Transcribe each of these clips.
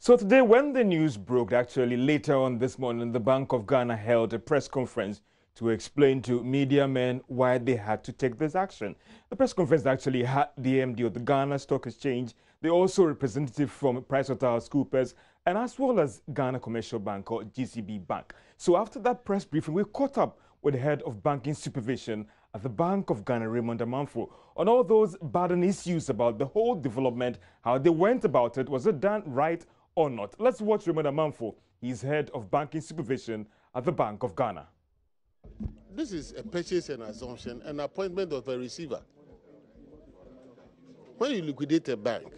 So today, when the news broke, actually later on this morning, the Bank of Ghana held a press conference to explain to media men why they had to take this action. The press conference actually had the MD of the Ghana Stock Exchange, they also representative from PricewaterhouseCoopers, and as well as Ghana Commercial Bank or GCB Bank. So after that press briefing, we caught up with the head of banking supervision at the Bank of Ghana, Raymond Amanfo, on all those burden issues about the whole development, how they went about it, was it done right or not. Let's watch Raymond Amanfo. He's head of banking supervision at the Bank of Ghana. This is a purchase and assumption, an appointment of a receiver. When you liquidate a bank,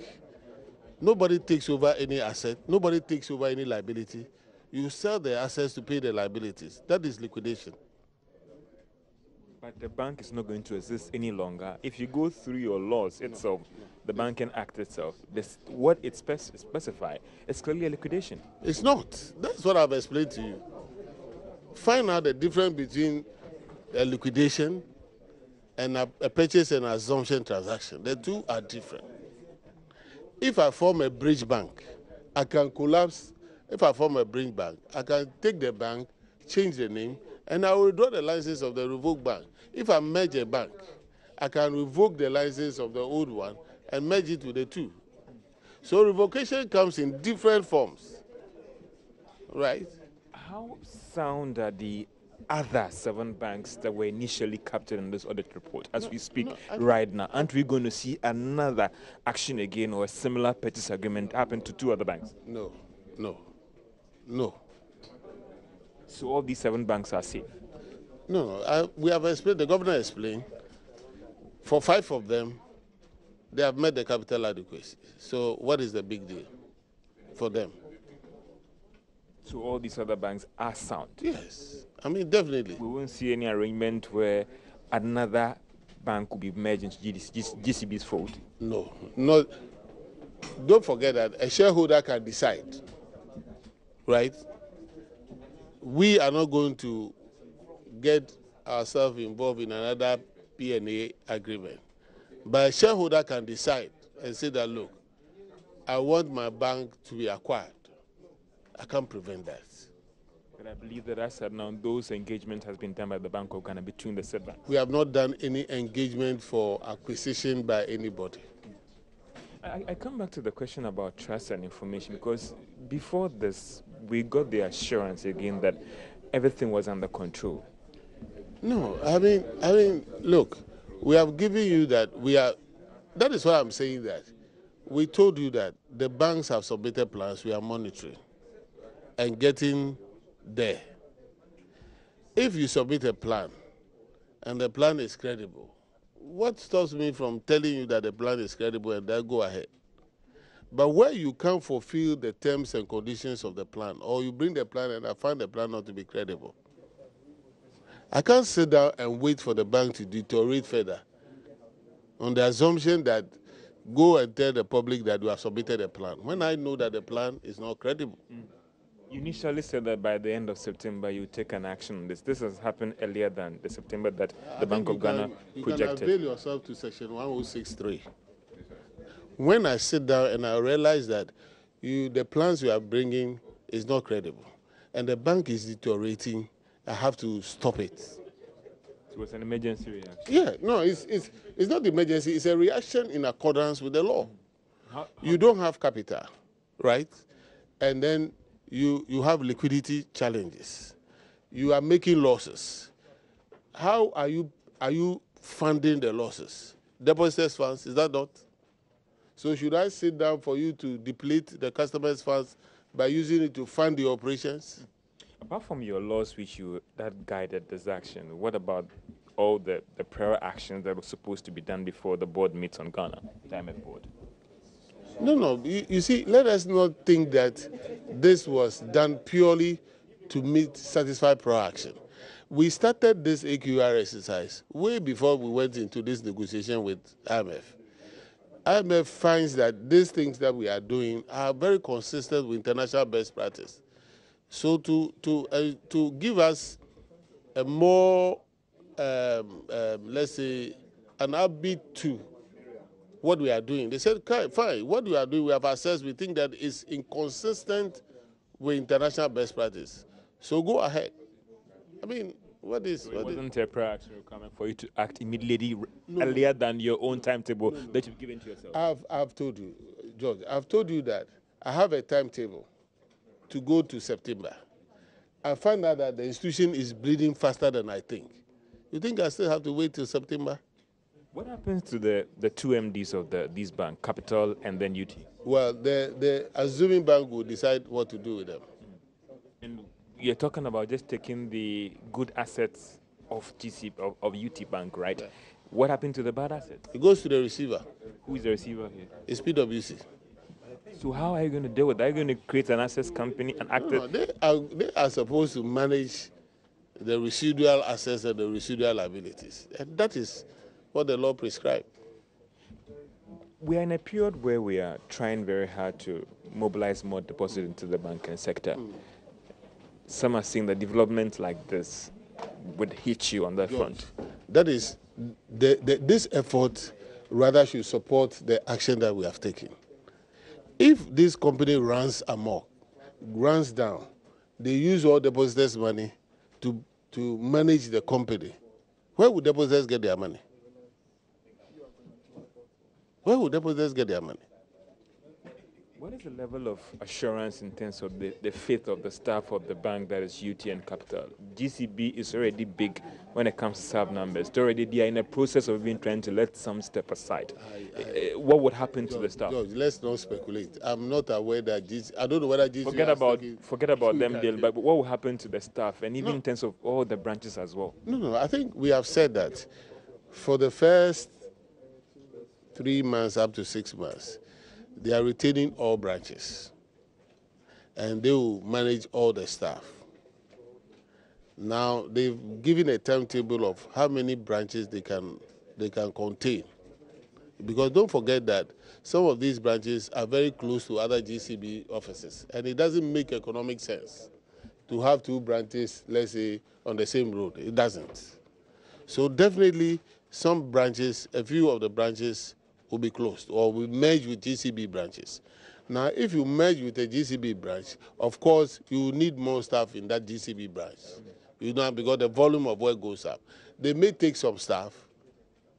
nobody takes over any asset, nobody takes over any liability. You sell the assets to pay the liabilities. That is liquidation. But the bank is not going to exist any longer. If you go through your laws itself, the Banking Act itself, what it specifies is clearly a liquidation. It's not. That's what I've explained to you. Find out the difference between a liquidation and a purchase and assumption transaction. The two are different. If I form a bridge bank, I can collapse. If I form a bridge bank, I can take the bank, change the name, and I will withdraw the license of the revoked bank. If I merge a bank, I can revoke the license of the old one and merge it with the two. So revocation comes in different forms, right? How sound are the other 7 banks that were initially captured in this audit report as we speak right now? Aren't we going to see another action again or a similar purchase agreement happen to 2 other banks? No. So all these 7 banks are safe? No. We have explained, the governor explained, for 5 of them, they have met the capital adequacy. So what is the big deal for them? So all these other banks are sound? Yes. I mean, definitely. We won't see any arrangement where another bank will be merged into GCB's fold? No. Don't forget that a shareholder can decide, right? We are not going to get ourselves involved in another P&A agreement. But a shareholder can decide and say that, look, I want my bank to be acquired. I can't prevent that. But I believe that as said now, those engagements has been done by the Bank of Ghana between the said banks. We have not done any engagement for acquisition by anybody. I come back to the question about trust and information because before this, we got the assurance again that everything was under control. No, I mean, look, we have given you that that is why I'm saying that. We told you that the banks have submitted plans, we are monitoring and getting there. If you submit a plan and the plan is credible, what stops me from telling you that the plan is credible and then go ahead? But where you can't fulfill the terms and conditions of the plan, or you bring the plan and I find the plan not to be credible, I can't sit down and wait for the bank to deteriorate further on the assumption that go and tell the public that you have submitted a plan, when I know that the plan is not credible. You initially said that by the end of September you take an action on this. This has happened earlier than the September that the Bank of Ghana projected. You can avail yourself to section 1063. When I sit down and I realize that the plans you are bringing is not credible and the bank is deteriorating, I have to stop it. It was an emergency reaction. Yeah, no, it's not emergency. It's a reaction in accordance with the law. You don't have capital, right? And then you have liquidity challenges. You are making losses. How are you funding the losses? Depositors' funds, is that not? So should I sit down for you to deplete the customers' funds by using it to fund the operations? Apart from your laws that guided this action, what about all the prior actions that were supposed to be done before the board meets on Ghana, the IMF board? No. You see, let us not think that this was done purely to satisfy prior action. We started this AQR exercise way before we went into this negotiation with IMF. IMF finds that these things that we are doing are very consistent with international best practice. So to give us a more, let's say, an upbeat to what we are doing. They said, okay, fine, what we are doing, we have assessed, we think that is inconsistent with international best practice. So go ahead. I mean, what is... So it wasn't a prior action requirement for you to act immediately earlier than your own timetable that you've given to yourself? I've told you, George, I've told you that I have a timetable to go to September. I find out that the institution is bleeding faster than I think. You think I still have to wait till September? What happens to the two MDs of these banks, Capital and then UT? Well, the assuming bank will decide what to do with them. And you're talking about just taking the good assets of of UT Bank, right? Yeah. What happened to the bad assets? It goes to the receiver. Who is the receiver here? It's PwC. So how are you going to deal with that? Are you going to create an assets company and act? No, they are supposed to manage the residual assets and the residual liabilities. And that is what the law prescribes. We are in a period where we are trying very hard to mobilize more deposits into the banking sector. Some are saying that development like this would hit you on that front. That is, this effort rather should support the action that we have taken. If this company runs amok, runs down, they use all depositors' money to manage the company, where would depositors get their money? Where would depositors get their money? What is the level of assurance in terms of the faith of the staff of the bank that is UT and Capital? GCB is already big when it comes to staff numbers. They are in a process of even trying to let some step aside. What would happen to the staff? George, let's not speculate. I'm not aware that GCB, I don't know whether GCB... Forget about them, but what will happen to the staff and even in terms of all the branches as well? No, I think we have said that for the first 3 months up to 6 months, they are retaining all branches, and they will manage all the staff. Now, they've given a timetable of how many branches they can contain. Because don't forget that some of these branches are very close to other GCB offices, and it doesn't make economic sense to have 2 branches, let's say, on the same road. It doesn't. So definitely, some branches, a few of the branches will be closed or will merge with GCB branches. Now, if you merge with a GCB branch, of course, you need more staff in that GCB branch. You know, because the volume of work goes up. They may take some staff,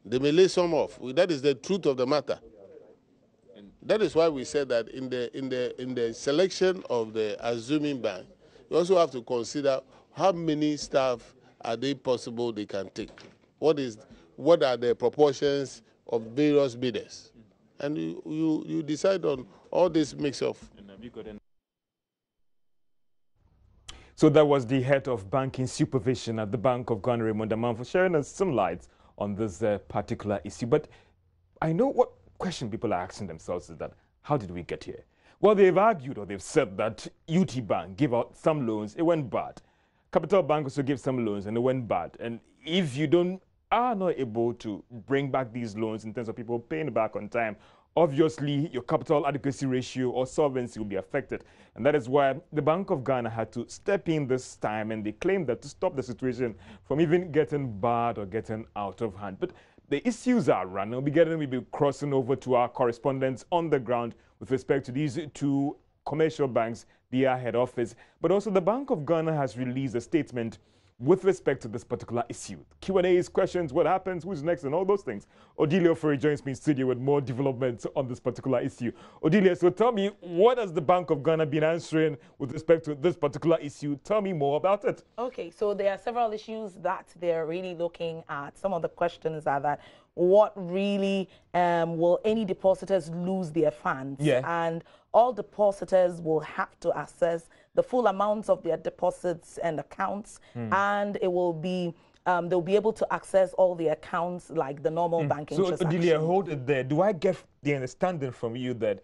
they may lay some off. That is the truth of the matter. That is why we said that in the selection of the assuming bank, you also have to consider how many staff are they possible they can take. What are the proportions of various bidders, and you decide on all this mix of. So that was the head of banking supervision at the Bank of Ghana, Raymond Amman, for sharing us some light on this particular issue. But I know what question people are asking themselves is that, how did we get here? Well, they've argued or they've said that UT Bank gave out some loans, it went bad. Capital Bank also gave some loans and it went bad. And if you are not able to bring back these loans in terms of people paying back on time, obviously your capital adequacy ratio or solvency will be affected. And that is why the Bank of Ghana had to step in this time, and they claimed that to stop the situation from even getting bad or getting out of hand. But the issues are running. We'll be crossing over to our correspondents on the ground with respect to these 2 commercial banks, their head office. But also the Bank of Ghana has released a statement with respect to this particular issue. Q&As, questions, what happens, who's next, and all those things. Odelia Ofori joins me in studio with more developments on this particular issue. Odelia, so tell me, what has the Bank of Ghana been answering with respect to this particular issue? Tell me more about it. Okay, so there are several issues that they're really looking at. Some of the questions are that, what really will any depositors lose their funds? Yeah. And all depositors will have to assess the full amounts of their deposits and accounts, and it will be they'll be able to access all the accounts like the normal banking transactions. So, Odelia, hold it there. Do I get the understanding from you that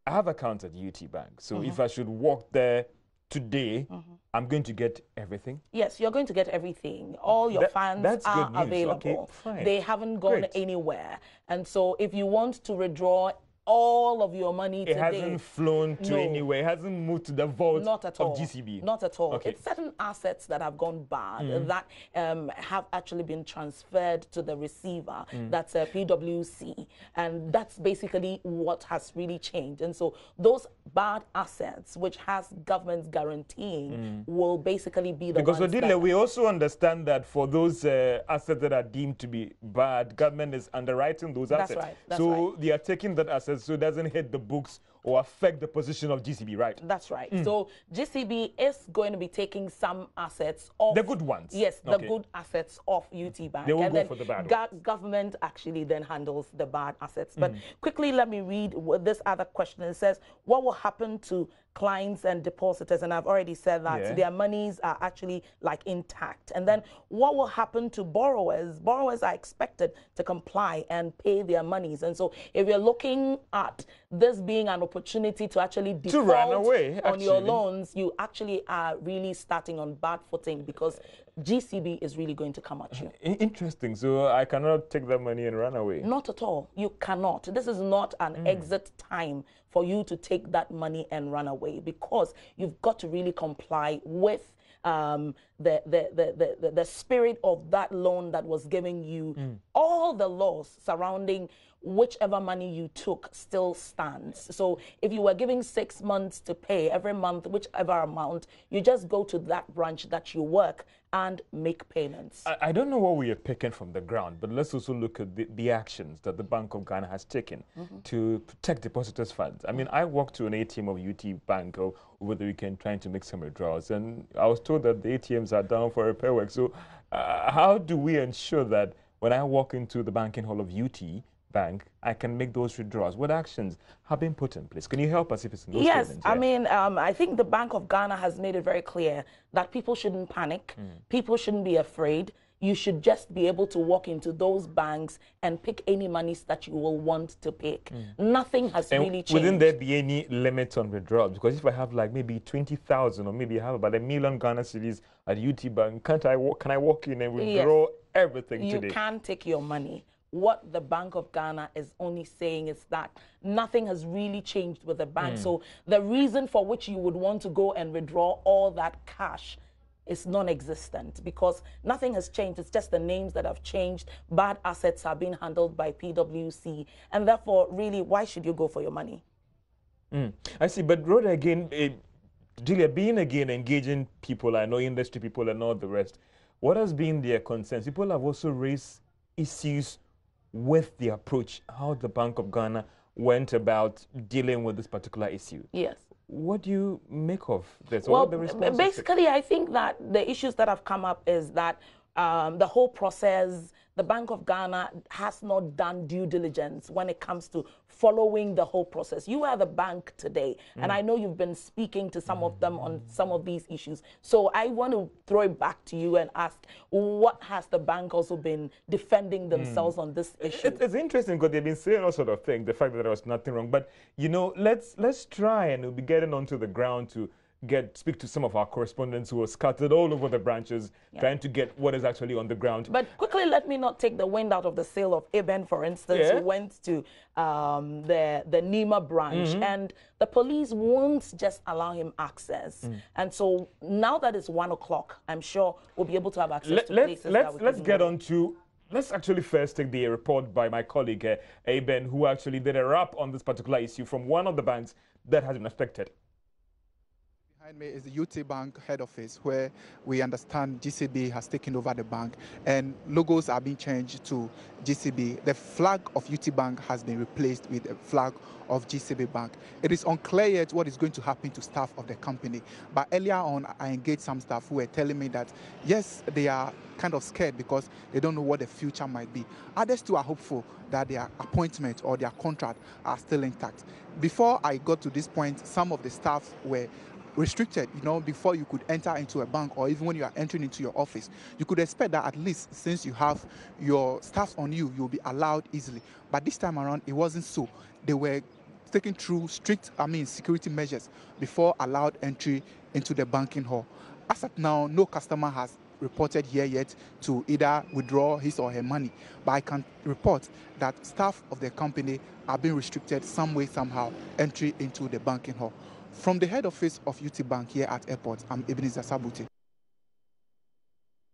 I have accounts at UT Bank, so if I should walk there today, I'm going to get everything? Yes, you're going to get everything. All your funds are available. Okay, they haven't gone anywhere. And so if you want to withdraw all of your money It today. hasn't flown to anywhere. It hasn't moved to the vault Not at of all. GCB. Not at all. Okay. It's certain assets that have gone bad that have actually been transferred to the receiver. That's a PwC. And that's basically what has really changed. And so those bad assets, which has governments guaranteeing, will basically be the because ones Odile, we also understand that for those assets that are deemed to be bad, government is underwriting those assets. That's right. That's so right. they are taking that asset so it doesn't hit the books or affect the position of GCB, right? That's right. So GCB is going to be taking some assets off. The good ones? Yes, the good assets off UT Bank. They will and go then for the bad government actually then handles the bad assets. But quickly, let me read this other question. It says, what will happen to clients and depositors? And I've already said that their monies are actually like intact. And then what will happen to borrowers? Borrowers are expected to comply and pay their monies. And so if you're looking at this being an opportunity to actually default run away, on your loans, you actually are really starting on bad footing because GCB is really going to come at you. Interesting. So I cannot take that money and run away? Not at all. You cannot. This is not an exit time for you to take that money and run away, because you've got to really comply with the spirit of that loan that was giving you. All the laws surrounding whichever money you took still stands. So if you were giving 6 months to pay every month, whichever amount, you just go to that branch that you work and make payments. I don't know what we are picking from the ground, but let's also look at the actions that the Bank of Ghana has taken to protect depositors' funds. I mean, I walked to an ATM of UT Bank over the weekend trying to make some withdrawals, and I was told that the ATMs are down for repair work. So how do we ensure that when I walk into the banking hall of UT Bank, I can make those withdrawals? What actions have been put in place? Can you help us if it's in those Yes, statements? I mean, I think the Bank of Ghana has made it very clear that people shouldn't panic. People shouldn't be afraid. You should just be able to walk into those banks and pick any monies that you will want to pick. Nothing has really changed. Wouldn't there be any limit on withdrawals? Because if I have like maybe 20,000 or maybe I have about 1 million Ghana cedis at UT Bank, can I walk in and withdraw everything today? You can take your money. What the Bank of Ghana is only saying is that nothing has really changed with the bank. So the reason for which you would want to go and withdraw all that cash is non-existent, because nothing has changed. It's just the names that have changed. Bad assets are being handled by PwC. And therefore, really, why should you go for your money? I see. But Rhoda, again, Julia, being again engaging people, I know industry people and all the rest, what has been their concerns? People have also raised issues with the approach, how the Bank of Ghana went about dealing with this particular issue. Yes. What do you make of this? Well, the basically, I think that the issues that have come up is that the whole process, the Bank of Ghana has not done due diligence when it comes to following the whole process. You are the bank today, and I know you've been speaking to some of them on some of these issues. So I want to throw it back to you and ask, what has the bank also been defending themselves on this issue? It's interesting because they've been saying all sort of things, the fact that there was nothing wrong. But, you know, let's try, and we'll be getting onto the ground to speak to some of our correspondents who are scattered all over the branches, trying to get what is actually on the ground. But quickly, let me not take the wind out of the sail of Eben, for instance, who went to the Nima branch, and the police won't just allow him access. And so now that it's 1 o'clock, I'm sure we'll be able to have access to places that we Let's get on to. Let's actually first take the report by my colleague, Eben, who actually did a wrap on this particular issue from one of the banks that has been affected. Behind me is the UT Bank head office, where we understand GCB has taken over the bank and logos are being changed to GCB. The flag of UT Bank has been replaced with a flag of GCB Bank. It is unclear yet what is going to happen to staff of the company. But earlier on, I engaged some staff who were telling me that, yes, they are kind of scared because they don't know what the future might be. Others too are hopeful that their appointment or their contract are still intact. Before I got to this point, some of the staff were restricted, you know, before you could enter into a bank, or even when you are entering into your office. You could expect that at least since you have your staff on you, you'll be allowed easily. But this time around, it wasn't so. They were taking through strict, security measures before allowed entry into the banking hall. As of now, no customer has reported here yet to either withdraw his or her money. But I can report that staff of the company are being restricted some way, somehow, entry into the banking hall. From the head office of UT Bank here at Airport, I'm Ebenezer Sabuti.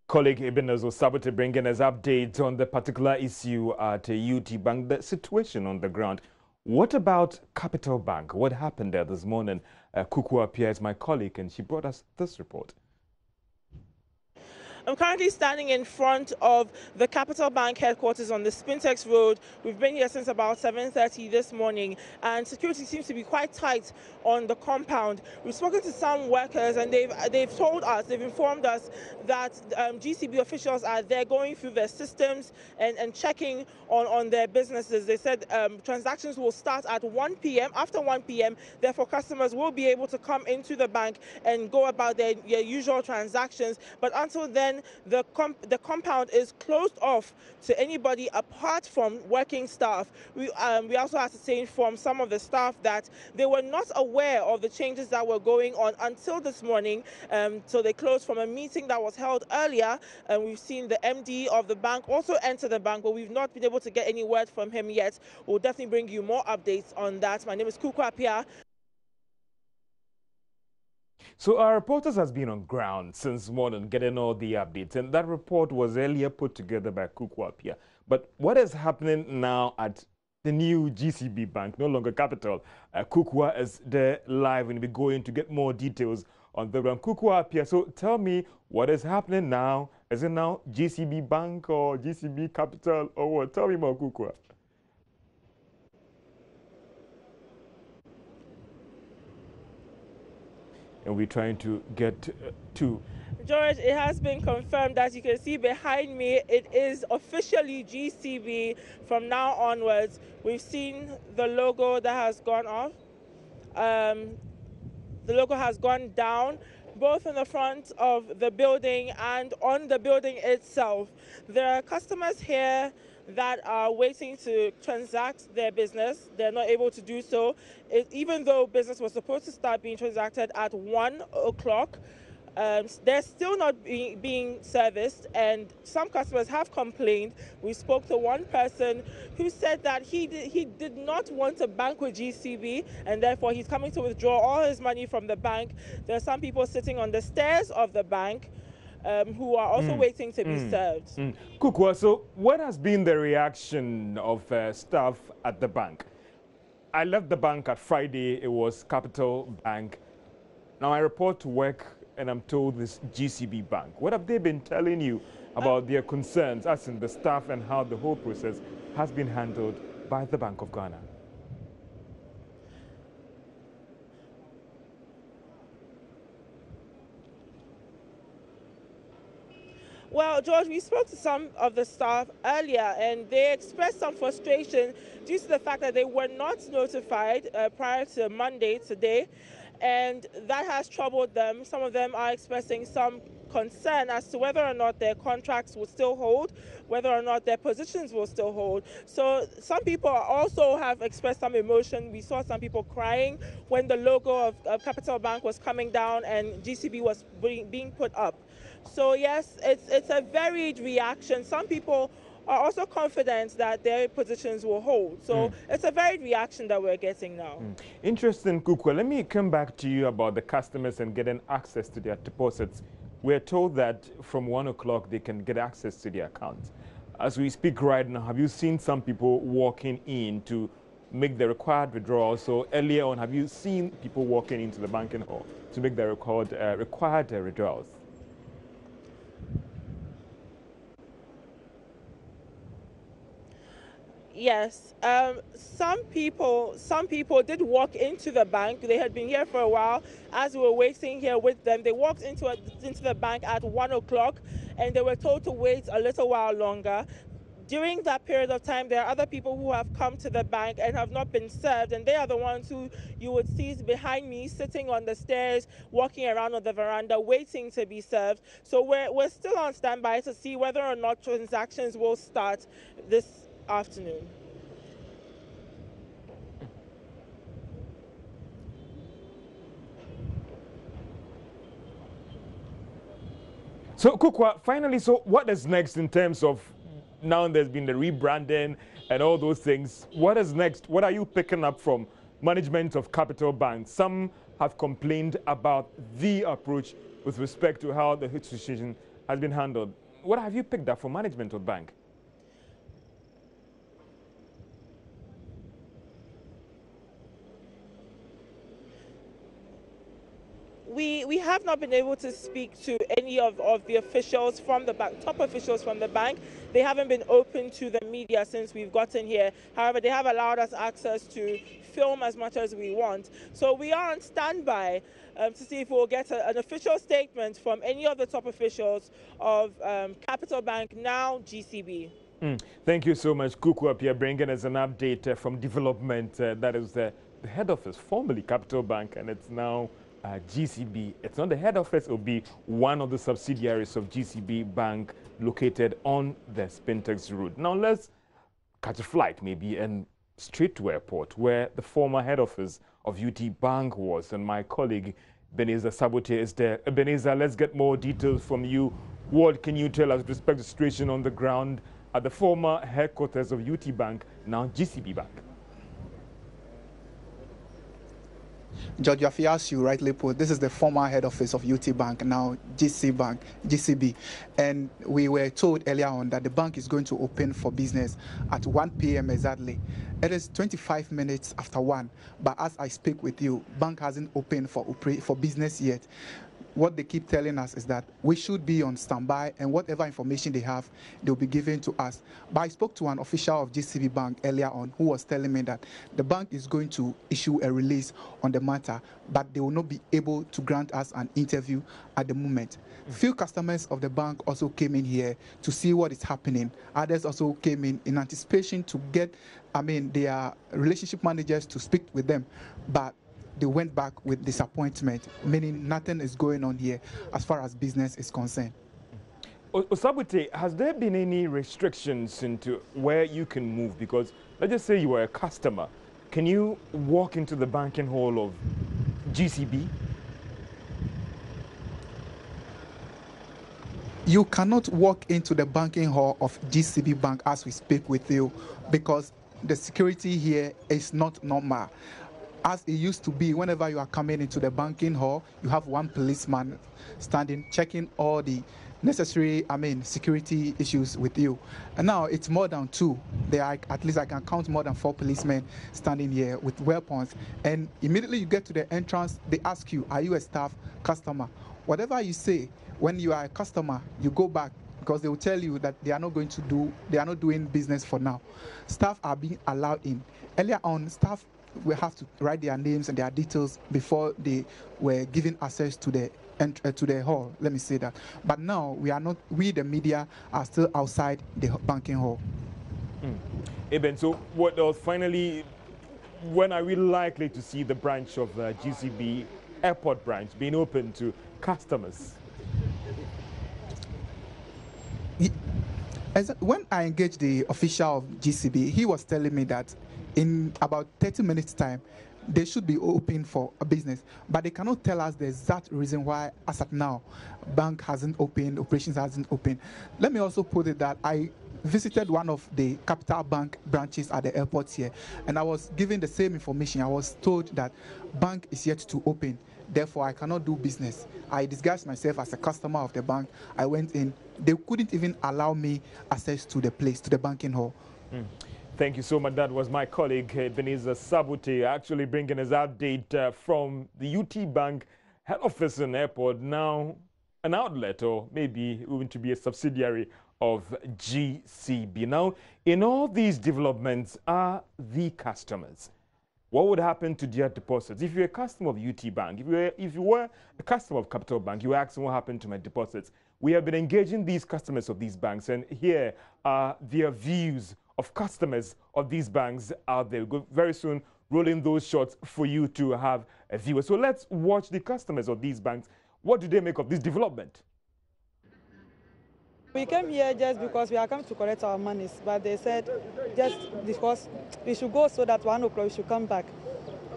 Colleague Ebenezer Sabuti bringing us updates on the particular issue at UT Bank, the situation on the ground. What about Capital Bank? What happened there this morning? Kuku appears my colleague, and she brought us this report. I'm currently standing in front of the Capital Bank headquarters on the Spintex Road. We've been here since about 7:30 this morning, and security seems to be quite tight on the compound. We've spoken to some workers, and they've told us, they've informed us that GCB officials are there going through their systems and checking on their businesses. They said transactions will start at 1 p.m. After 1 p.m., therefore customers will be able to come into the bank and go about their usual transactions. But until then, the compound is closed off to anybody apart from working staff. We also ascertained from some of the staff that they were not aware of the changes that were going on until this morning. So they closed from a meeting that was held earlier. And we've seen the MD of the bank also enter the bank, but we've not been able to get any word from him yet. We'll definitely bring you more updates on that. My name is Kuku Apia. So our reporters has been on ground since morning getting all the updates, and that report was earlier put together by Kuku Apia. But what is happening now at the new GCB Bank, no longer Capital? Kuku is there live and we're going to get more details on the ground. Kuku Apia, so tell me what is happening now. Is it now GCB Bank or GCB Capital or what? Tell me more, Kuku. And we're trying to get to. George, it has been confirmed, as you can see behind me, it is officially GCB from now onwards. We've seen the logo that has gone off. The logo has gone down, both in the front of the building and on the building itself. There are customers here that are waiting to transact their business. They're not able to do so. Even though business was supposed to start being transacted at 1 o'clock, they're still not being serviced, and some customers have complained. We spoke to one person who said that he did not want to bank with GCB, and therefore he's coming to withdraw all his money from the bank. There are some people sitting on the stairs of the bank who are also waiting to be served. Kuku, so what has been the reaction of staff at the bank? I left the bank at Friday. It was Capital Bank. Now I report to work and I'm told this GCB Bank. What have they been telling you about their concerns, as in the staff, and how the whole process has been handled by the Bank of Ghana? Well, George, we spoke to some of the staff earlier, and they expressed some frustration due to the fact that they were not notified prior to Monday, today, and that has troubled them. Some of them are expressing some concern as to whether or not their contracts will still hold, whether or not their positions will still hold. So some people also have expressed some emotion. We saw some people crying when the logo of Capital Bank was coming down and GCB was being put up. So yes, it's a varied reaction. Some people are also confident that their positions will hold. So it's a varied reaction that we're getting now. Interesting, Kuku. Let me come back to you about the customers and getting access to their deposits. We're told that from 1 o'clock they can get access to their accounts. As we speak right now, have you seen some people walking in to make the required withdrawal? So earlier on, have you seen people walking into the banking hall to make the required withdrawals? Yes, some people did walk into the bank. They had been here for a while. As we were waiting here with them, they walked into the bank at 1 o'clock, and they were told to wait a little while longer. During that period of time, there are other people who have come to the bank and have not been served, and they are the ones who you would see behind me sitting on the stairs, walking around on the veranda, waiting to be served. So we're still on standby to see whether or not transactions will start this afternoon. So, Kukwa, finally, so what is next in terms of now there's been the rebranding and all those things? What is next? What are you picking up from management of Capital Bank? Some have complained about the approach with respect to how the situation has been handled. What have you picked up from management of bank? We have not been able to speak to any of the officials from the bank, top officials from the bank. They haven't been open to the media since we've gotten here. However, they have allowed us access to film as much as we want. So we are on standby to see if we'll get an official statement from any of the top officials of Capital Bank, now GCB. Thank you so much, Kuku up here, bringing us an update from development. That is the head office, formerly Capital Bank, and it's now GCB. It's not the head office, it will be one of the subsidiaries of GCB Bank located on the Spintex Road. Now let's catch a flight maybe and straight to airport where the former head office of UT Bank was, and my colleague Ebenezer Sabote is there. Ebenezer, let's get more details from you. What can you tell us with respect to the situation on the ground at the former headquarters of UT Bank, now GCB Bank? George Yafi, as you rightly put, this is the former head office of UT Bank, now GCB. And we were told earlier on that the bank is going to open for business at 1 p.m. exactly. It is 25 minutes after 1, but as I speak with you, bank hasn't opened for business yet. What they keep telling us is that we should be on standby, and whatever information they have, they'll be given to us. But I spoke to an official of GCB Bank earlier on who was telling me that the bank is going to issue a release on the matter, but they will not be able to grant us an interview at the moment. Few customers of the bank also came in here to see what is happening. Others also came in anticipation to get, their relationship managers to speak with them. But they went back with disappointment, meaning nothing is going on here as far as business is concerned. Osabute, has there been any restrictions into where you can move? Because let's just say you are a customer. Can you walk into the banking hall of GCB? You cannot walk into the banking hall of GCB Bank as we speak with you because the security here is not normal. As it used to be, whenever you are coming into the banking hall, you have one policeman standing, checking all the necessary, security issues with you. And now it's more than 2. There are, at least I can count more than 4 policemen standing here with weapons. And immediately you get to the entrance, they ask you, are you a staff, customer? Whatever you say, when you are a customer, you go back because they will tell you that they are not doing business for now. Staff are being allowed in. Earlier on, staff will have to write their names and their details before they were given access to the hall, let me say that. But now we the media are still outside the banking hall. Eben, so what else? Finally, when are we likely to see the branch of GCB airport branch being open to customers? When I engaged the official of GCB, he was telling me that in about 30 minutes time, they should be open for a business, but they cannot tell us the exact reason why, as at now, bank hasn't opened, operations hasn't opened. Let me also put it that I visited one of the Capital Bank branches at the airport here, and I was given the same information. I was told that bank is yet to open, therefore I cannot do business. I disguised myself as a customer of the bank. I went in. They couldn't even allow me access to the place, to the banking hall. Thank you so much. That was my colleague, Ebenezer Sabote, actually bringing us update from the UT Bank head office and airport, now an outlet or maybe going to be a subsidiary of GCB. Now, in all these developments are the customers. What would happen to their deposits? If you're a customer of UT Bank, if you were a customer of Capital Bank, you were asking what happened to my deposits. We have been engaging these customers of these banks, and here are their views of customers of these banks out there. We'll go very soon rolling those shots for you to have a view. So let's watch the customers of these banks. What do they make of this development? We came here just because we are coming to collect our monies, but they said just because we should go so that 1 o'clock we should come back.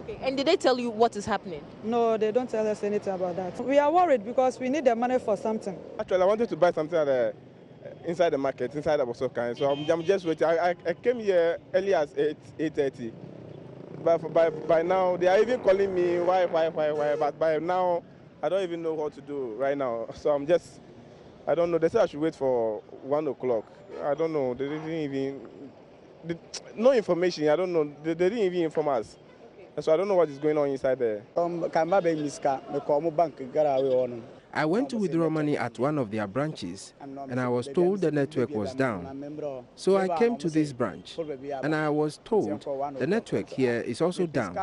Okay. And did they tell you what is happening? No, they don't tell us anything about that. We are worried because we need the money for something. Actually, I wanted to buy something at inside the market, inside the Bosokan. So I'm just waiting. I came here early as 8:30. But by now, they are even calling me why. But by now, I don't even know what to do right now. So I don't know. They said I should wait for 1 o'clock. I don't know. They didn't even, no information. I don't know. They didn't even inform us. Okay. So I don't know what is going on inside there. I went to withdraw money at one of their branches and I was told the network was down. So I came to this branch and I was told the network here is also down.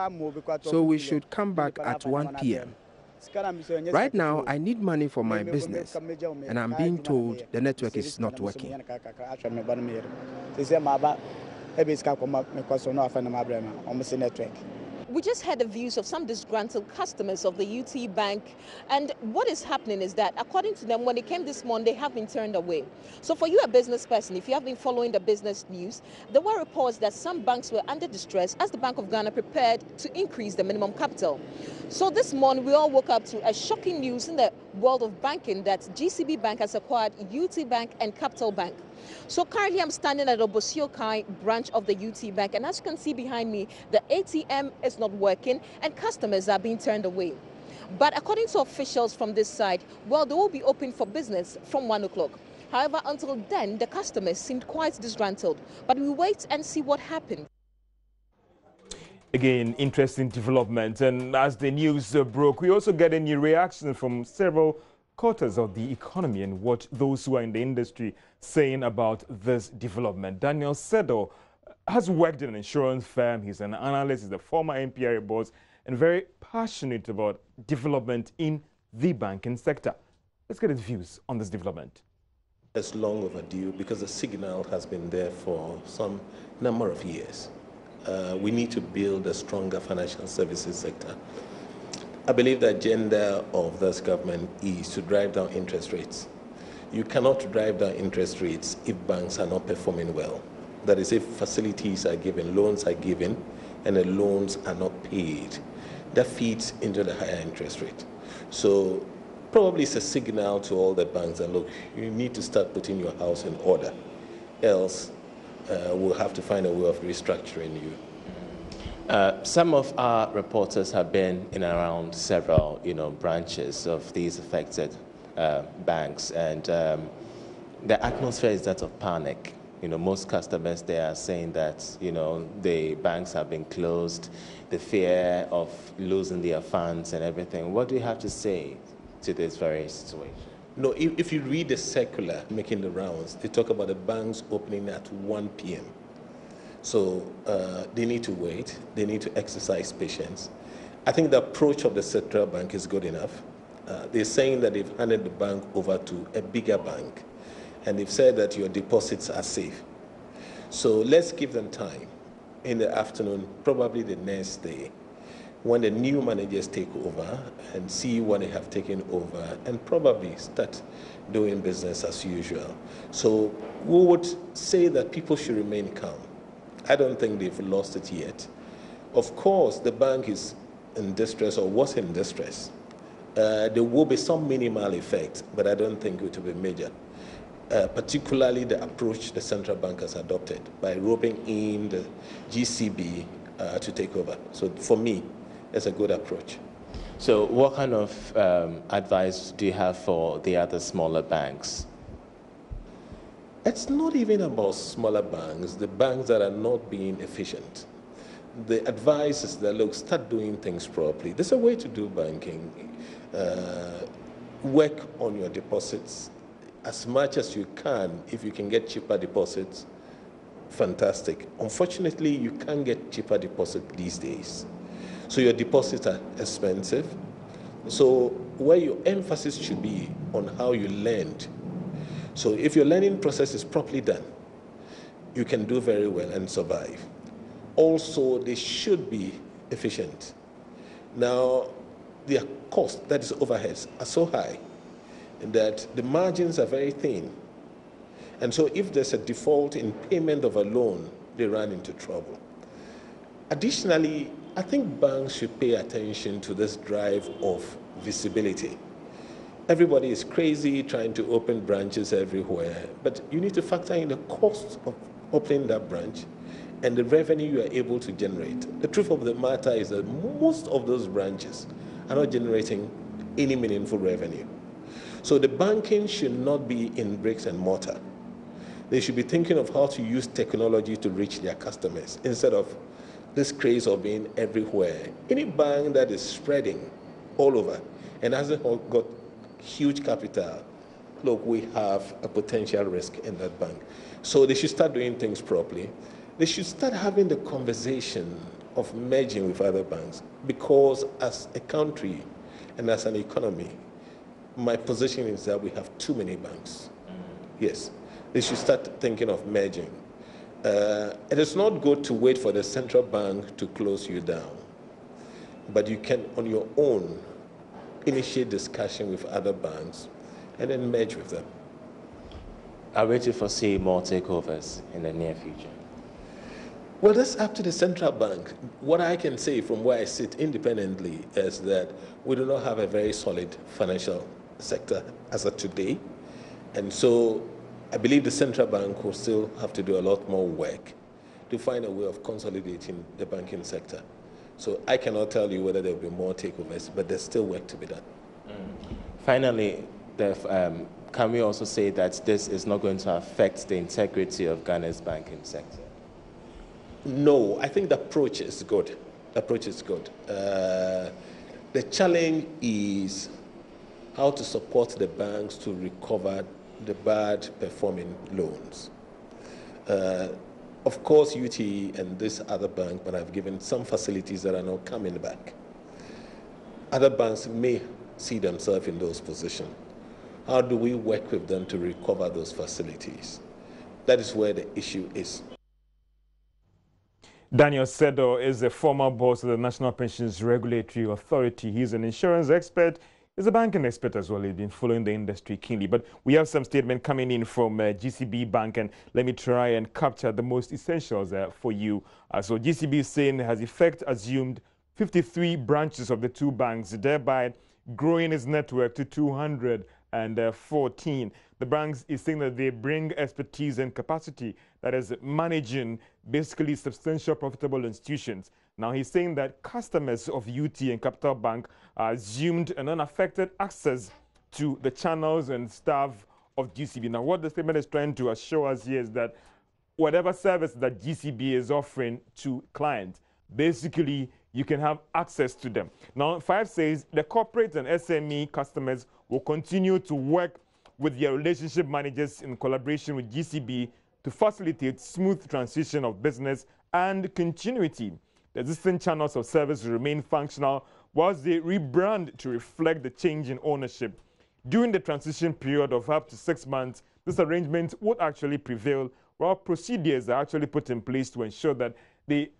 So we should come back at 1 p.m. Right now, I need money for my business, and I'm being told the network is not working. We just heard the views of some disgruntled customers of the UT Bank, and what is happening is that, according to them, when they came this morning, they have been turned away. So for you, a business person, if you have been following the business news, there were reports that some banks were under distress as the Bank of Ghana prepared to increase the minimum capital. So this morning, we all woke up to a shocking news in the world of banking that GCB Bank has acquired UT Bank and Capital Bank. So currently I'm standing at the Obosiokai branch of the UT Bank, and as you can see behind me, the ATM is not working and customers are being turned away. But according to officials from this side, well, they will be open for business from 1 o'clock. However, until then, the customers seemed quite disgruntled. But we wait and see what happens. Again, interesting development. And as the news broke, we also get a new reaction from several quarters of the economy and what those who are in the industry saying about this development. Daniel Sedo has worked in an insurance firm. He's an analyst, he's a former NPRA boss, and very passionate about development in the banking sector. Let's get his views on this development. It's long overdue because the signal has been there for some number of years. We need to build a stronger financial services sector. I believe the agenda of this government is to drive down interest rates. You cannot drive down interest rates if banks are not performing well. That is, if facilities are given, loans are given, and the loans are not paid. That feeds into the higher interest rate. So probably it's a signal to all the banks that, look, you need to start putting your house in order. Else, we'll have to find a way of restructuring you. Some of our reporters have been in and around several, branches of these affected banks, and the atmosphere is that of panic. Most customers there are saying that, the banks have been closed, the fear of losing their funds and everything. What do you have to say to this very situation? No, if you read the circular making the rounds, they talk about the banks opening at 1 p.m. So they need to wait. They need to exercise patience. I think the approach of the central bank is good enough. They're saying that they've handed the bank over to a bigger bank, and they've said that your deposits are safe. So let's give them time. In the afternoon, probably the next day, when the new managers take over and see what they have taken over, and probably start doing business as usual. So we would say that people should remain calm. I don't think they've lost it yet. Of course, the bank is in distress or was in distress. There will be some minimal effect, but I don't think it will be major. Particularly the approach the central bank has adopted by roping in the GCB to take over. So for me, it's a good approach. So what kind of advice do you have for the other smaller banks? It's not even about smaller banks, the banks that are not being efficient. The advice is that, look, start doing things properly. There's a way to do banking. Work on your deposits as much as you can. If you can get cheaper deposits, fantastic. Unfortunately, you can't get cheaper deposits these days. So your deposits are expensive. So where your emphasis should be on how you lend. So if your lending process is properly done, you can do very well and survive. Also, they should be efficient. Now, their cost, that is overheads, are so high that the margins are very thin. And so if there's a default in payment of a loan, they run into trouble. Additionally, I think banks should pay attention to this drive of visibility. Everybody is crazy trying to open branches everywhere, but you need to factor in the cost of opening that branch and the revenue you are able to generate. The truth of the matter is that most of those branches are not generating any meaningful revenue. So the banking should not be in bricks and mortar. They should be thinking of how to use technology to reach their customers instead of this craze of being everywhere. Any bank that is spreading all over and hasn't got huge capital, look, we have a potential risk in that bank. So they should start doing things properly. They should start having the conversation of merging with other banks, because as a country and as an economy, my position is that we have too many banks. Yes, they should start thinking of merging. It is not good to wait for the central bank to close you down, but you can, on your own, initiate discussion with other banks and then merge with them. Are we to foresee more takeovers in the near future? Well, that's up to the central bank. What I can say from where I sit independently is that we do not have a very solid financial sector as of today. And so I believe the central bank will still have to do a lot more work to find a way of consolidating the banking sector. So I cannot tell you whether there will be more takeovers, but there's still work to be done. Finally, can we also say that this is not going to affect the integrity of Ghana's banking sector? No, I think the approach is good. The approach is good. The challenge is how to support the banks to recover the bad performing loans. Of course, UT and this other bank, but I've given some facilities that are now coming back. Other banks may see themselves in those positions. How do we work with them to recover those facilities? That is where the issue is. Daniel Sedo is the former boss of the National Pensions Regulatory Authority. He's an insurance expert. He's a banking expert as well. He's been following the industry keenly. But we have some statement coming in from GCB Bank, and let me try and capture the most essentials for you. So GCB is saying has effect assumed 53 branches of the two banks, thereby growing its network to 214. The banks is saying that they bring expertise and capacity, that is managing basically substantial profitable institutions. Now he's saying that customers of UT and Capital Bank are assumed an unaffected access to the channels and staff of GCB. Now what the statement is trying to assure us here is that whatever service that GCB is offering to clients, basically you can have access to them. Now 5 says the corporate and SME customers will continue to work with their relationship managers in collaboration with GCB to facilitate smooth transition of business and continuity. The existing channels of service will remain functional whilst they rebrand to reflect the change in ownership. During the transition period of up to 6 months, this arrangement would actually prevail, while procedures are actually put in place to ensure that they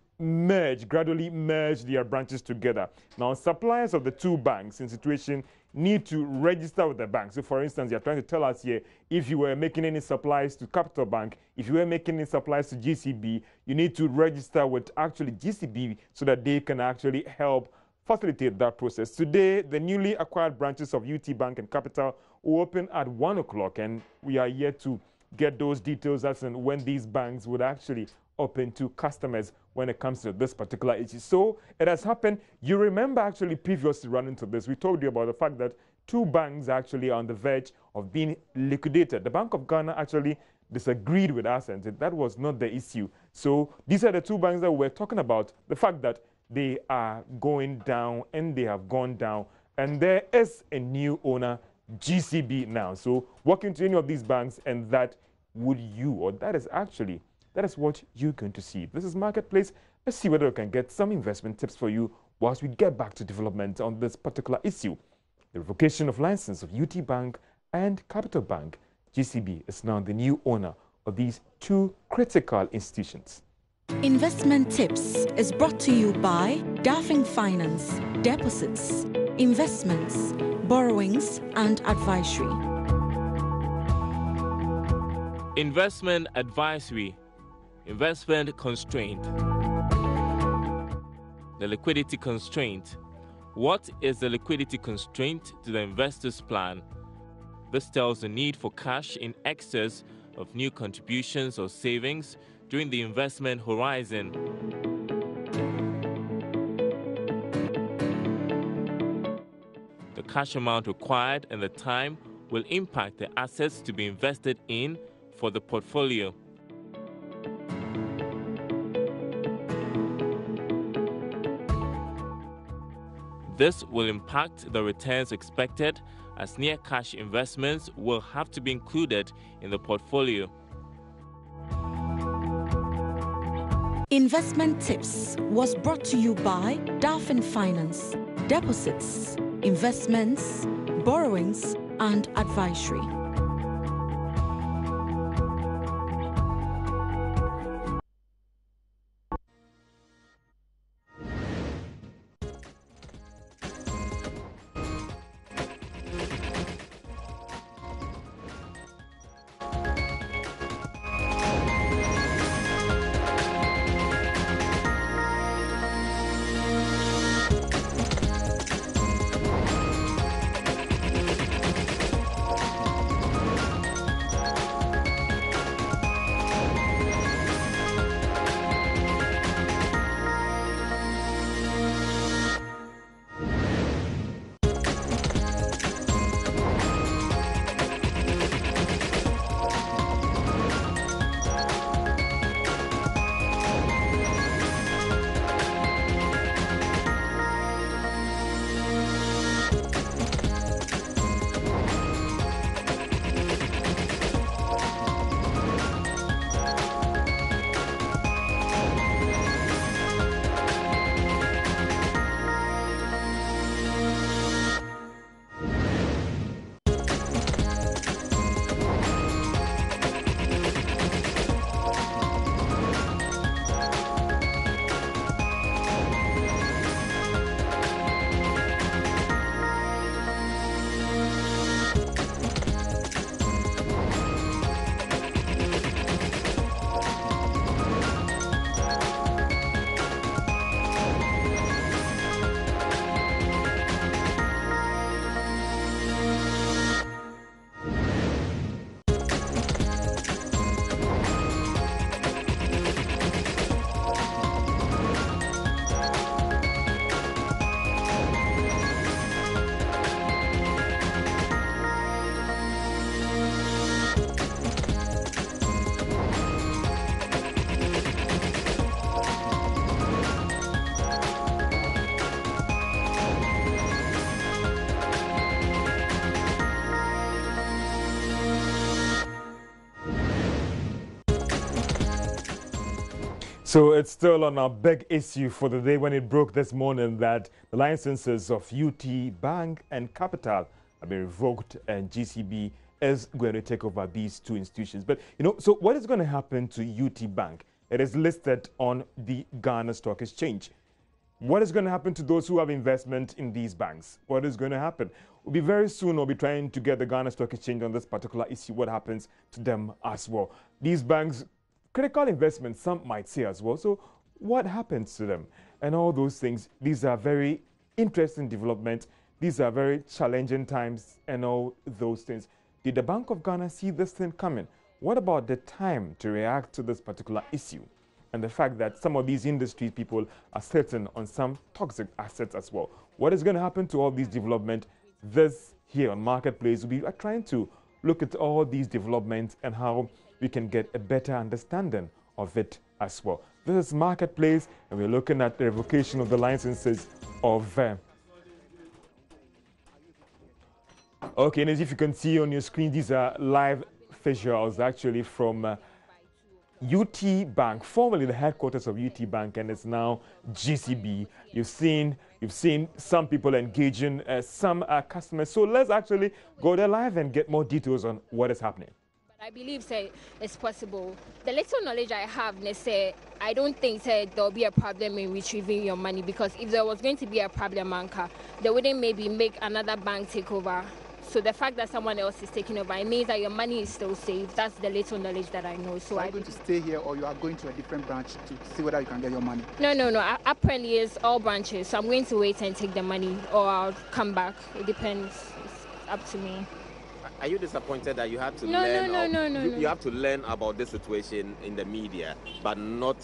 gradually merge their branches together. Now, suppliers of the two banks in situation need to register with the bank. So, for instance, you're trying to tell us here, if you were making any supplies to Capital Bank, if you were making any supplies to GCB, you need to register with actually GCB so that they can actually help facilitate that process. Today, the newly acquired branches of UT Bank and Capital will open at 1 o'clock, and we are yet to get those details as and when these banks would actually open to customers when it comes to this particular issue. So it has happened. You remember actually previously running to this, we told you about the fact that two banks actually are on the verge of being liquidated. The Bank of Ghana actually disagreed with us and said that was not the issue. So these are the two banks that we're talking about, the fact that they are going down and they have gone down, and there is a new owner, GCB now. So walking to any of these banks, and that would you, or that is what you're going to see. This is Marketplace. Let's see whether we can get some investment tips for you whilst we get back to development on this particular issue. The revocation of license of UT Bank and Capital Bank. GCB is now the new owner of these two critical institutions. Investment Tips is brought to you by Daffing Finance, Deposits, Investments, Borrowings and Advisory. Investment Advisory. Investment Constraint. The liquidity constraint. What is the liquidity constraint to the investor's plan? This tells the need for cash in excess of new contributions or savings during the investment horizon. The cash amount required and the time will impact the assets to be invested in for the portfolio. This will impact the returns expected, as near cash investments will have to be included in the portfolio. Investment Tips was brought to you by Dauphin Finance, Deposits, Investments, Borrowings, and Advisory. So it's still on our big issue for the day when it broke this morning that the licenses of UT Bank and Capital have been revoked and GCB is going to take over these two institutions. But, so what is going to happen to UT Bank? It is listed on the Ghana Stock Exchange. What is going to happen to those who have investment in these banks? What is going to happen? We'll be very soon, we'll be trying to get the Ghana Stock Exchange on this particular issue, what happens to them as well. These banks, critical investments, some might say as well. So what happens to them? And all those things, these are very interesting developments. These are very challenging times and all those things. Did the Bank of Ghana see this thing coming? What about the time to react to this particular issue? And the fact that some of these industry people are sitting on some toxic assets as well. What is going to happen to all these developments? This here on Marketplace, we are trying to look at all these developments and how we can get a better understanding of it as well. This is Marketplace, and we're looking at the revocation of the licenses of okay, and as if you can see on your screen, these are live visuals actually from UT Bank, formerly the headquarters of UT Bank, and it's now GCB. You've seen some people engaging some customers. So let's actually go there live and get more details on what is happening. I believe it's possible. The little knowledge I have, I don't think there'll be a problem in retrieving your money, because if there was going to be a problem, they wouldn't maybe make another bank takeover So the fact that someone else is taking over, it means that your money is still safe. That's the little knowledge that I know. So are you going to stay here, or you are going to a different branch to see whether you can get your money? No. Apparently, it's all branches. So I'm going to wait and take the money, or I'll come back. It depends. It's up to me. Are you disappointed that you have to learn? You have to learn about this situation in the media, but not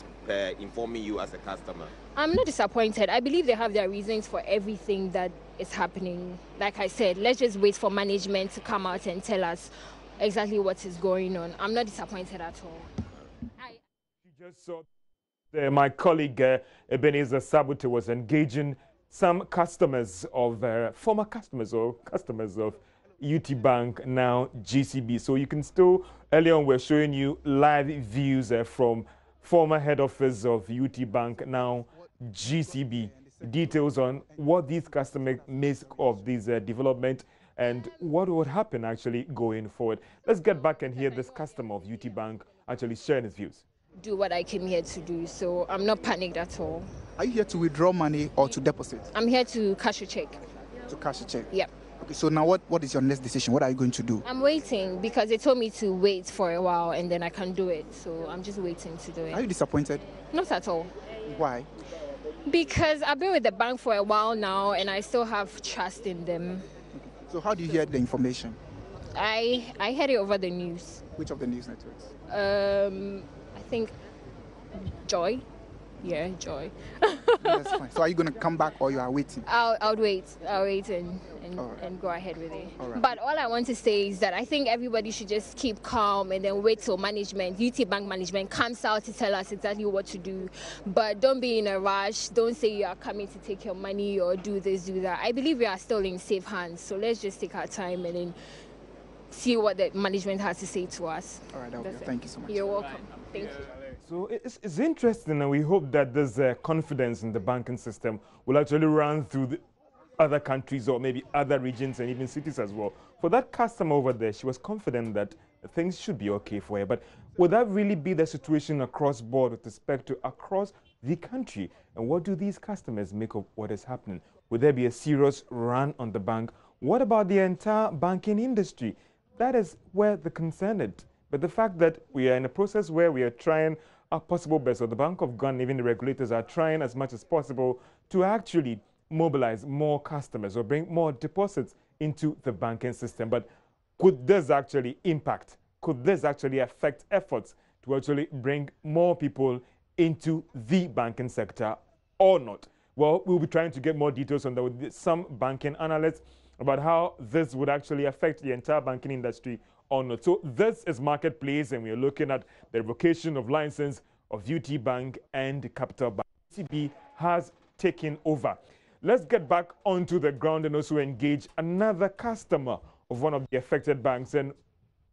informing you as a customer? I'm not disappointed. I believe they have their reasons for everything that is happening. Like I said, let's just wait for management to come out and tell us exactly what is going on. I'm not disappointed at all. You just saw my colleague Ebenezer Sabuti was engaging some customers of former customers or customers of UT Bank, now GCB. So you can still, earlier on we're showing you live views from former head office of UT Bank, now GCB. Details on what these customers make of this development and what would happen actually going forward. Let's get back and hear this customer of UT Bank actually sharing his views. Do what I came here to do, so I'm not panicked at all. Are you here to withdraw money or to deposit? I'm here to cash a check. To cash a check? Yep. Okay, so now what is your next decision? What are you going to do? I'm waiting because they told me to wait for a while and then I can do it. So I'm just waiting to do it. Are you disappointed? Not at all. Why? Because I've been with the bank for a while now and I still have trust in them. Okay. So how do you hear the information? I heard it over the news. Which of the news networks? I think Joy. Yeah, Joy. That's fine. So are you going to come back or you are waiting? I'll wait. I'll wait and go ahead with it. All right. But all I want to say is that I think everybody should just keep calm and then wait till management, UT Bank management, comes out to tell us exactly what to do. But don't be in a rush. Don't say you are coming to take your money or do this, do that. I believe we are still in safe hands. So let's just take our time and then see what the management has to say to us. All right, okay. Thank you so much. You're welcome. Thank you. So it's interesting, and we hope that this confidence in the banking system will actually run through the other countries or maybe other regions and even cities as well. For that customer over there, she was confident that things should be okay for her. But would that really be the situation across board with respect to across the country? And what do these customers make of what is happening? Would there be a serious run on the bank? What about the entire banking industry? That is where the concern is. But the fact that we are in a process where we are trying our possible best, or the Bank of Ghana, even the regulators are trying as much as possible to actually mobilize more customers or bring more deposits into the banking system. But could this actually impact? Could this actually affect efforts to actually bring more people into the banking sector or not? Well, we'll be trying to get more details on that with some banking analysts about how this would actually affect the entire banking industry or not. So this is Marketplace, and we are looking at the revocation of license of UT Bank and Capital Bank. CB has taken over. Let's get back onto the ground and also engage another customer of one of the affected banks and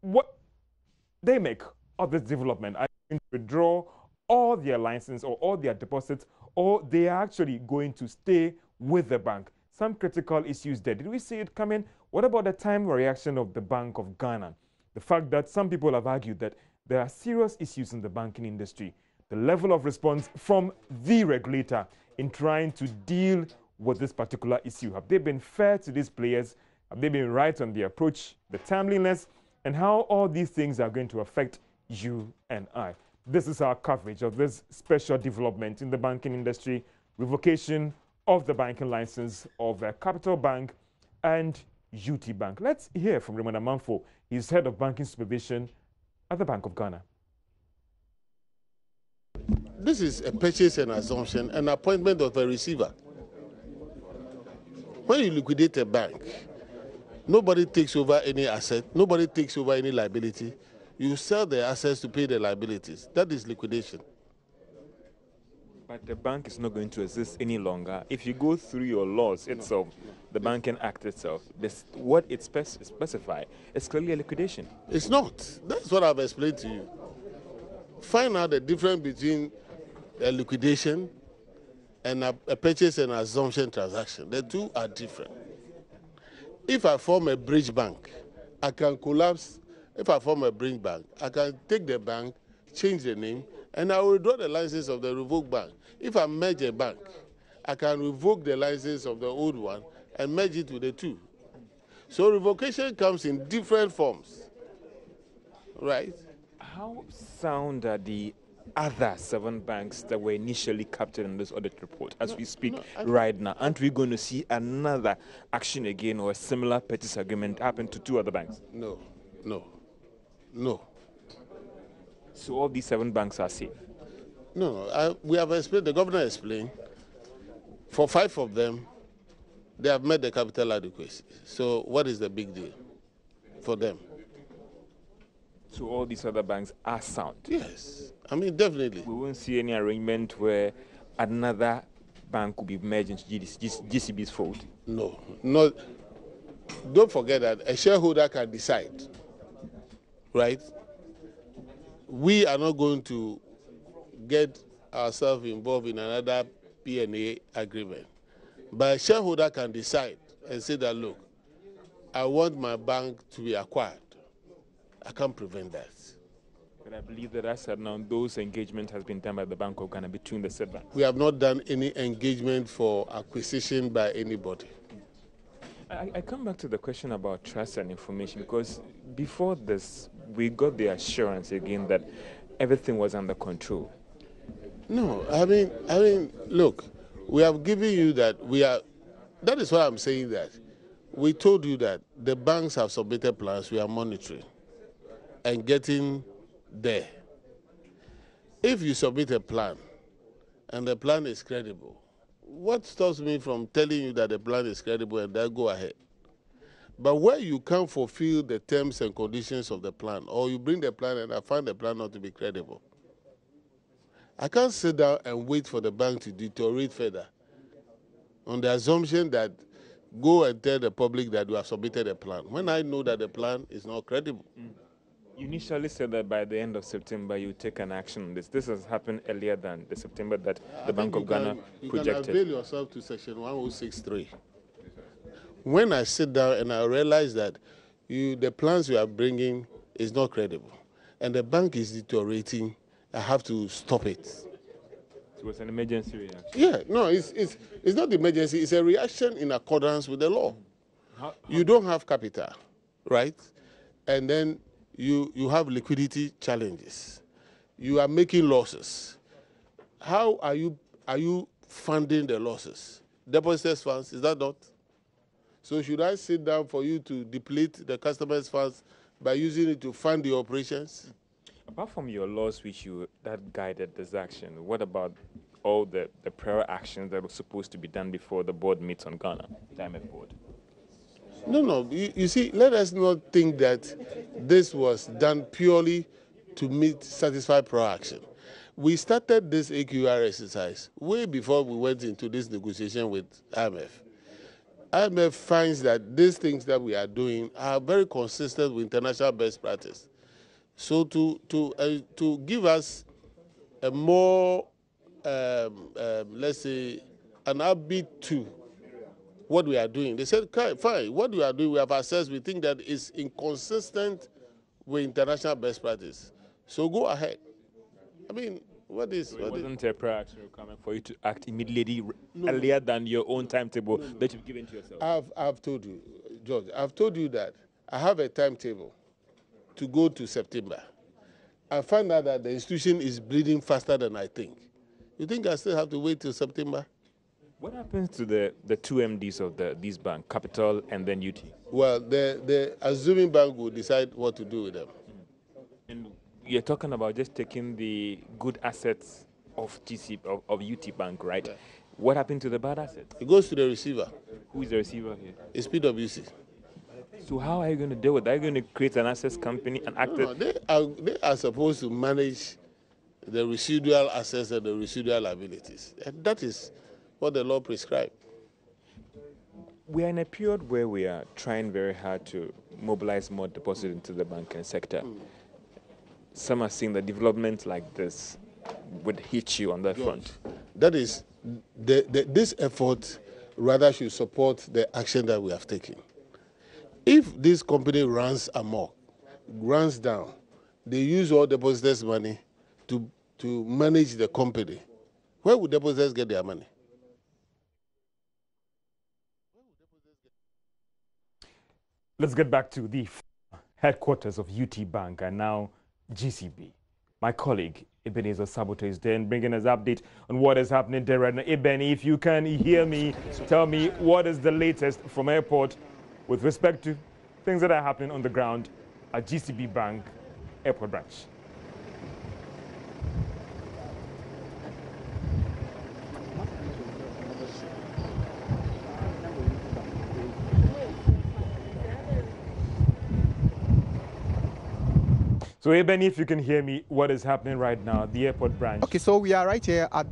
what they make of this development. Are they going to withdraw all their license or all their deposits, or they are actually going to stay with the bank? Some critical issues there. Did we see it coming? What about the time reaction of the Bank of Ghana? The fact that some people have argued that there are serious issues in the banking industry. The level of response from the regulator in trying to deal with this particular issue. Have they been fair to these players? Have they been right on the approach, the timeliness, and how all these things are going to affect you and I? This is our coverage of this special development in the banking industry, revocation of the banking license of Capital Bank and UT Bank. Let's hear from Raymond Amanfo. He's head of banking supervision at the Bank of Ghana. This is a purchase and assumption, an appointment of a receiver. When you liquidate a bank, nobody takes over any asset, nobody takes over any liability. You sell the assets to pay the liabilities. That is liquidation. But the bank is not going to exist any longer. If you go through your laws itself, the Banking Act itself, what it specifies is clearly a liquidation. It's not. That's what I've explained to you. Find out the difference between a liquidation and a purchase and assumption transaction. The two are different. If I form a bridge bank, I can collapse. If I form a bridge bank, I can take the bank, change the name, and I will withdraw the license of the revoked bank. If I merge a bank, I can revoke the license of the old one and merge it with the two. So revocation comes in different forms, right? How sound are the other 7 banks that were initially captured in this audit report as we speak right now? Aren't we going to see another action again or a similar purchase agreement happen to 2 other banks? No. So all these 7 banks are safe? No. We have explained, the governor explained, for 5 of them, they have met the capital adequacy. So what is the big deal for them? So all these other banks are sound? Yes. I mean, definitely. We won't see any arrangement where another bank will be merged into GCB's fold? No. Don't forget that a shareholder can decide, right? We are not going to get ourselves involved in another P&A agreement. But a shareholder can decide and say that, look, I want my bank to be acquired. I can't prevent that. But I believe that as said now, those engagement has been done by the Bank of Ghana between the said banks. We have not done any engagement for acquisition by anybody. I come back to the question about trust and information, because before this, we got the assurance again that everything was under control. No, I mean, look, we have given you that that is why I'm saying that. We told you that the banks have submitted plans, we are monitoring and getting there. If you submit a plan and the plan is credible, what stops me from telling you that the plan is credible and then go ahead? But where you can't fulfill the terms and conditions of the plan, or you bring the plan and I find the plan not to be credible, I can't sit down and wait for the bank to deteriorate further on the assumption that go and tell the public that you have submitted a plan, when I know that the plan is not credible. You initially said that by the end of September you take an action on this. This has happened earlier than the September that the Bank of Ghana projected. You can avail yourself to section 1063. When I sit down and I realize that the plans you are bringing is not credible and the bank is deteriorating, I have to stop it. It was an emergency reaction. Yeah, no, it's not emergency. It's a reaction in accordance with the law. You don't have capital, right? And then you have liquidity challenges. You are making losses. How are you funding the losses? Depositors' funds, is that not? So should I sit down for you to deplete the customers' funds by using it to fund the operations? Apart from your laws that guided this action, what about all the prior actions that were supposed to be done before the board meets on Ghana, the IMF board? No. You see, let us not think that this was done purely to satisfy prior action. We started this AQR exercise way before we went into this negotiation with IMF. IMF finds that these things that we are doing are very consistent with international best practice. So to give us a more, let's say, an upbeat to what we are doing, they said, okay, fine, what we are doing, we have assessed, we think that is inconsistent with international best practice. So go ahead. I mean, wasn't a prior action requirement for you to act immediately earlier than your own timetable that you've given to yourself? I've told you, George, I've told you that I have a timetable to go to September. I find out that the institution is bleeding faster than I think. You think I still have to wait till September? What happens to the 2 MDs of these banks, Capital and then UT? Well, the assuming bank will decide what to do with them. And you're talking about just taking the good assets of UT Bank, right? Yeah. What happened to the bad assets? It goes to the receiver. Who is the receiver here? It's PwC. So how are you going to deal with that? Are you going to create an assets company and act? No, they are supposed to manage the residual assets and the residual liabilities. And that is what the law prescribes. We are in a period where we are trying very hard to mobilize more deposits into the banking sector. Some are seeing that development like this would hit you on that front. That is, this effort rather should support the action that we have taken. If this company runs amok, runs down, they use all depositors' money to manage the company, where would depositors get their money? Let's get back to the headquarters of UT Bank and now GCB. My colleague Ebenezer Sabote is there and bringing us update on what is happening there right now. Eben, if you can hear me, tell me what is the latest from airport with respect to things that are happening on the ground at GCB Bank Airport Branch. So, Eben, if you can hear me, what is happening right now, the airport branch? Okay, so we are right here at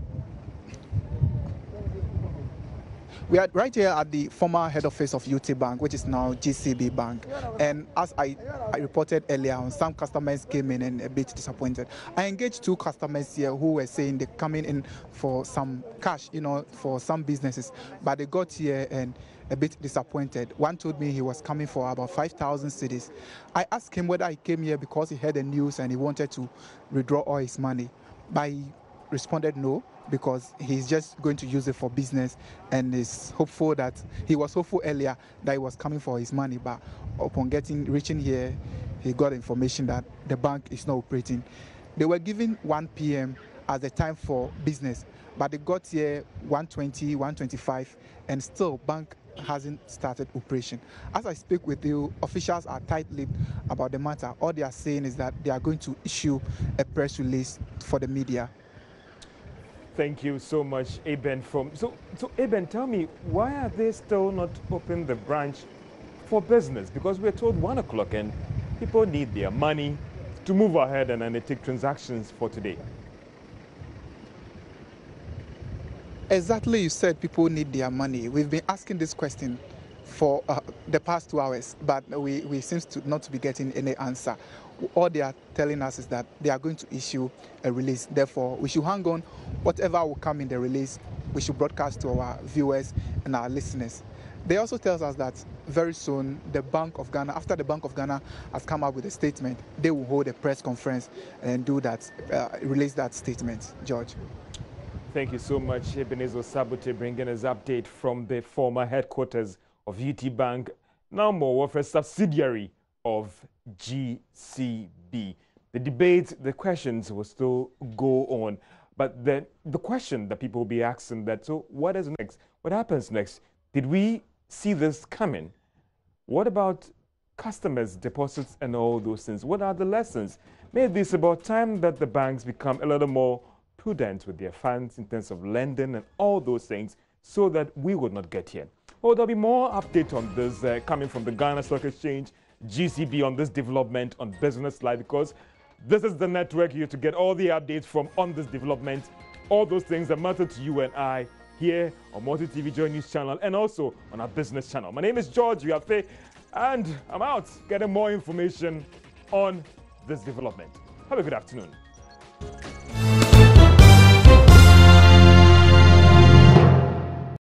the former head office of UT Bank, which is now GCB Bank. And as I reported earlier on, some customers came in and a bit disappointed. I engaged 2 customers here who were saying they're coming in for some cash, for some businesses, but they got here and a bit disappointed. One told me he was coming for about 5,000 cedis. I asked him whether he came here because he heard the news and he wanted to withdraw all his money. But he responded no, because he's just going to use it for business and is hopeful that he was hopeful earlier that he was coming for his money, but upon reaching here, he got information that the bank is not operating. They were given 1 p.m. as the time for business, but they got here 1:20, 1:25, and still bank hasn't started operation. As I speak with you, officials are tight-lipped about the matter. All they are saying is that they are going to issue a press release for the media. Thank you so much, Eben. So Eben, tell me, why are they still not open the branch for business? Because we're told 1 o'clock and people need their money to move ahead and undertake transactions for today. Exactly, you said people need their money. We've been asking this question for the past 2 hours, but we seem to not be getting any answer. All they are telling us is that they are going to issue a release. Therefore, we should hang on. Whatever will come in the release, we should broadcast to our viewers and our listeners. They also tell us that very soon, the Bank of Ghana, after the Bank of Ghana has come up with a statement, they will hold a press conference and do that, release that statement. George. Thank you so much, Ebenezer Sabote, bringing us update from the former headquarters of UT Bank, now more of a subsidiary of GCB. The debate, the questions will still go on, but then the question that people will be asking that, so what is next? What happens next? Did we see this coming? What about customers, deposits, and all those things? What are the lessons? Maybe it's about time that the banks become a little more prudent with their funds in terms of lending and all those things so that we would not get here. Well, there'll be more update on this coming from the Ghana Stock Exchange, GCB, on this development on Business Live, because this is the network you to get all the updates from on this development, all those things that matter to you and I here on Multi TV Joy News channel and also on our business channel. My name is George Wiafe, and I'm out getting more information on this development. Have a good afternoon.